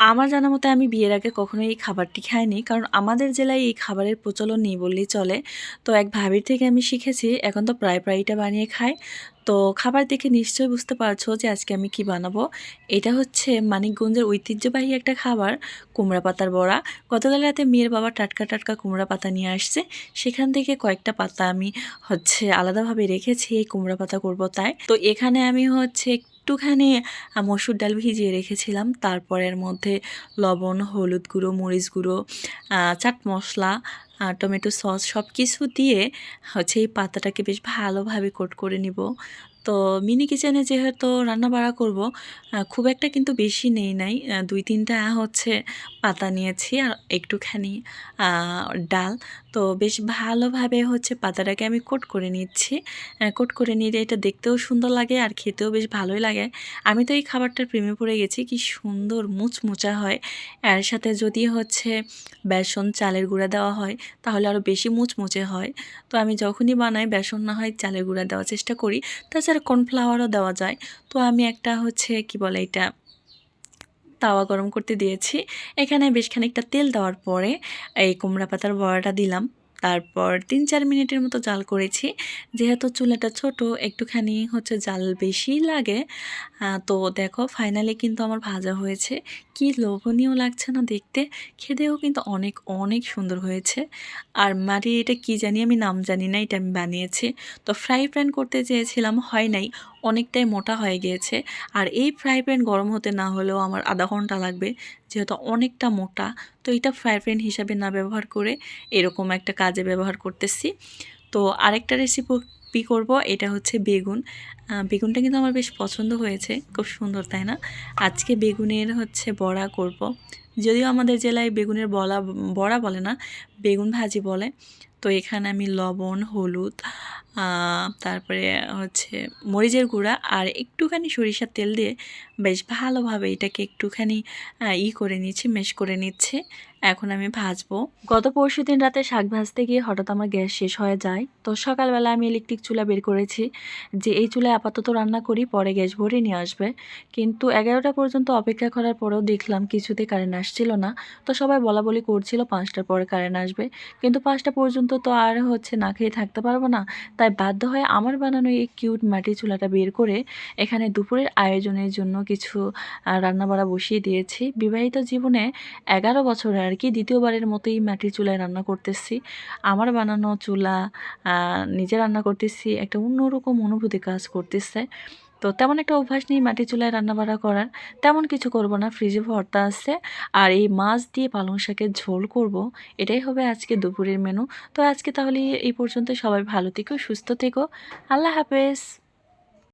আমার জানা মতে আমি বিয়ের আগে কখনো এই খাবারটি খাইনি। কারণ আমাদের জেলায় এই খাবারের প্রচলন নেই বললেই চলে। তো এক ভাবির থেকে আমি শিখেছি। এখন তো প্রায় এটা বানিয়ে খাই। তো খাবার দেখে নিশ্চয়ই বুঝতে পারছো যে আজকে আমি কি বানাবো। এটা হচ্ছে মানিকগঞ্জের ঐতিহ্যবাহী একটা খাবার, কুমড়া পাতার বড়া। গতকাল রাতে মেয়ের বাবা টাটকা কুমড়া পাতা নিয়ে আসছে। সেখান থেকে কয়েকটা পাতা আমি আলাদাভাবে রেখেছি এই কুমড়া পাতা করব তাই। তো এখানে আমি একটুখানি মসুর ডাল ভিজিয়ে রেখেছিলাম। তারপর এর মধ্যে লবণ, হলুদ গুঁড়ো, মরিচ গুঁড়ো, চাট মশলা, টমেটো সস সব কিছু দিয়ে এই পাতাটাকে বেশ ভালোভাবে কোট করে নিব। তো মিনি কিচেনে যেহেতু রান্না বাড়া করব, খুব একটা কিন্তু বেশি নেই নাই, 2-3টা পাতা নিয়েছি আর একটুখানি ডাল। তো বেশ ভালোভাবে পাতাটাকে আমি কোট করে নিচ্ছি। কোট করে নিলে এটা দেখতেও সুন্দর লাগে আর খেতেও বেশ ভালোই লাগে। আমি তো এই খাবারটার প্রেমে পড়ে গেছি। কি সুন্দর মুচমুচা হয়। এর সাথে যদি বেসন চালের গুঁড়া দেওয়া হয় তাহলে আরও বেশি মুচমুচে হয়। তো আমি যখনই বানাই বেসন না হয় চালের গুঁড়া দেওয়ার চেষ্টা করি। তাছাড়া কর্নফ্লাওয়ারও দেওয়া যায়। তো আমি একটা কি বলে এটা, তাওয়া গরম করতে দিয়েছি। এখানে বেশ খানিকটা তেল দেওয়ার পরে এই কুমড়া পাতার বড়াটা দিলাম। তারপর 3-4 মিনিটের মতো জাল করেছি। যেহেতু চুলাটা ছোট, একটুখানি জাল বেশি লাগে। তো দেখো ফাইনালি কিন্তু আমার ভাজা হয়েছে। কি লোভনীয় লাগছে না দেখতে। খেতেও কিন্তু অনেক অনেক সুন্দর হয়েছে। আর মাটির এটা কি জানি, আমি নাম জানি না, এটা আমি বানিয়েছি। তো ফ্রাই প্যান করতে চেয়েছিলাম, হয় নাই, অনেকটাই মোটা হয়ে গিয়েছে। আর এই ফ্রাই প্যান গরম হতে না হলেও আমার আধা ঘন্টা লাগবে, যেহেতু অনেকটা মোটা। তো এটা ফ্রাই প্যান হিসাবে না ব্যবহার করে এরকম একটা কাজে ব্যবহার করতেছি। তো আরেকটা রেসিপি করব, এটা বেগুন। বেগুনটা কিন্তু আমার বেশ পছন্দ হয়েছে, খুব সুন্দর তাই না? আজকে বেগুনের বড়া করব। যদিও আমাদের জেলায় বেগুনের বড়া বলে না, বেগুন ভাজি বলে। তো এখানে আমি লবণ, হলুদ, তারপরে মরিচের গুঁড়া আর একটুখানি সরিষার তেল দিয়ে বেশ ভালোভাবে এটাকে একটুখানি করে নিচ্ছি, মেশ করে নিচ্ছি। এখন আমি ভাজবো। গত পরশুদিন রাতে শাক ভাজতে গিয়ে হঠাৎ আমার গ্যাস শেষ হয়ে যায়। তো সকালবেলা আমি ইলেকট্রিক চুলা বের করেছি যে এই চুলায় আপাতত রান্না করি, পরে গ্যাস ভরে নিয়ে আসবে। কিন্তু 11টা পর্যন্ত অপেক্ষা করার পরেও দেখলাম কিছুতে কারেন্ট আসছিল না। তো সবাই বলাবলি করছিল 5টার পরে কারেন্ট আসবে। কিন্তু 5টা পর্যন্ত তো আর না খেয়ে থাকতে পারবো না। তাই বাধ্য হয়ে আমার বানানো এই কিউট মাটির চুলাটা বের করে এখানে দুপুরের আয়োজনের জন্য কিছু রান্নাবাড়া বসিয়ে দিয়েছি। বিবাহিত জীবনে 11 বছরে আর কি দ্বিতীয়বারের মতোই মাটির চুলায় রান্না করতেছি। আমার বানানো চুলা, নিজে রান্না করতেছি, একটা অন্যরকম অনুভূতি কাজ করতেছে। তো তেমন একটা অভ্যাস নেই মাটির চুলায় রান্নাবাড়া করার। তেমন কিছু করব না, ফ্রিজে ভর্তা আছে। আর এই মাছ দিয়ে পালং শাকের ঝোল করব। এটাই হবে আজকে দুপুরের মেনু। তো আজকে তাহলে এই পর্যন্ত। সবাই ভালো থেকো, সুস্থ থেকো। আল্লাহ হাফেজ।